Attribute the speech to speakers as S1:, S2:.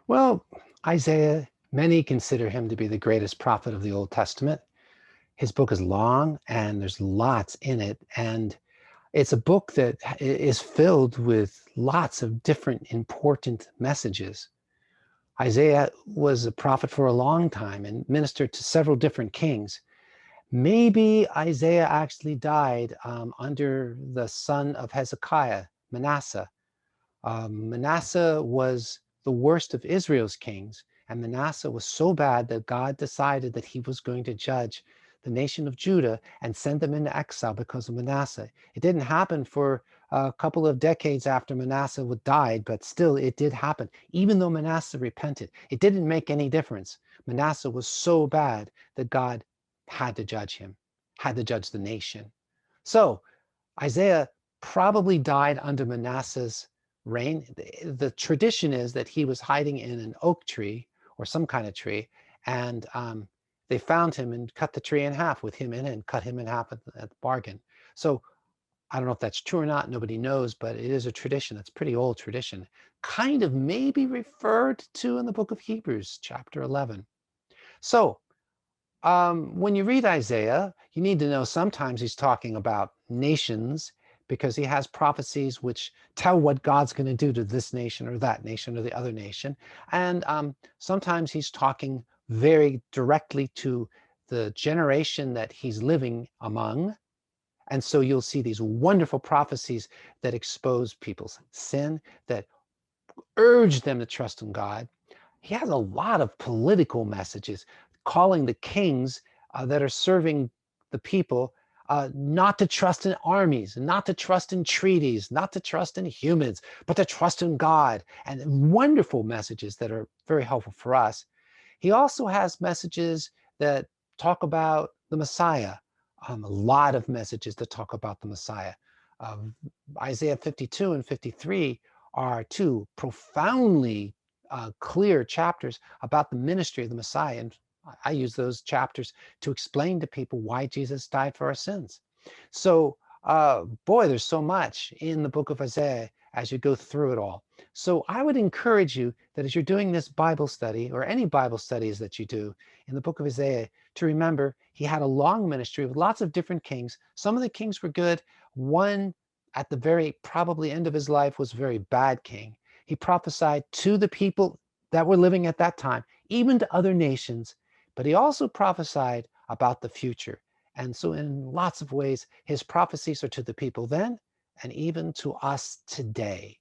S1: Well, Isaiah, many consider him to be the greatest prophet of the Old Testament. His book is long and there's lots in it. And it's a book that is filled with lots of different important messages. Isaiah was a prophet for a long time and ministered to several different kings. Maybe Isaiah actually died under the son of Hezekiah, Manasseh. Manasseh was the worst of Israel's kings, and Manasseh was so bad that God decided that he was going to judge the nation of Judah and send them into exile because of Manasseh. It didn't happen for a couple of decades after Manasseh died, but still it did happen. Even though Manasseh repented, it didn't make any difference. Manasseh was so bad that God had to judge him, had to judge the nation. So Isaiah probably died under Manasseh's reign. The tradition is that he was hiding in an oak tree or some kind of tree, and they found him and cut the tree in half with him in it and cut him in half at the bargain. So I don't know if that's true or not. Nobody knows, but it is a tradition. It's a pretty old tradition, kind of maybe referred to in the book of Hebrews, chapter 11. So when you read Isaiah, you need to know sometimes he's talking about nations because he has prophecies which tell what God's going to do to this nation or that nation or the other nation. And sometimes he's talking very directly to the generation that he's living among. And so you'll see these wonderful prophecies that expose people's sin, that urge them to trust in God. He has a lot of political messages calling the kings that are serving the people not to trust in armies, not to trust in treaties, not to trust in humans, but to trust in God, and wonderful messages that are very helpful for us. He also has messages that talk about the Messiah, a lot of messages that talk about the Messiah. Isaiah 52 and 53 are two profoundly clear chapters about the ministry of the Messiah. And I use those chapters to explain to people why Jesus died for our sins. So, boy, there's so much in the book of Isaiah as you go through it all. So I would encourage you that as you're doing this Bible study or any Bible studies that you do in the book of Isaiah, to remember he had a long ministry with lots of different kings. Some of the kings were good. One at the very probably end of his life was a very bad king. He prophesied to the people that were living at that time, even to other nations, but he also prophesied about the future. And so in lots of ways, his prophecies are to the people then and even to us today.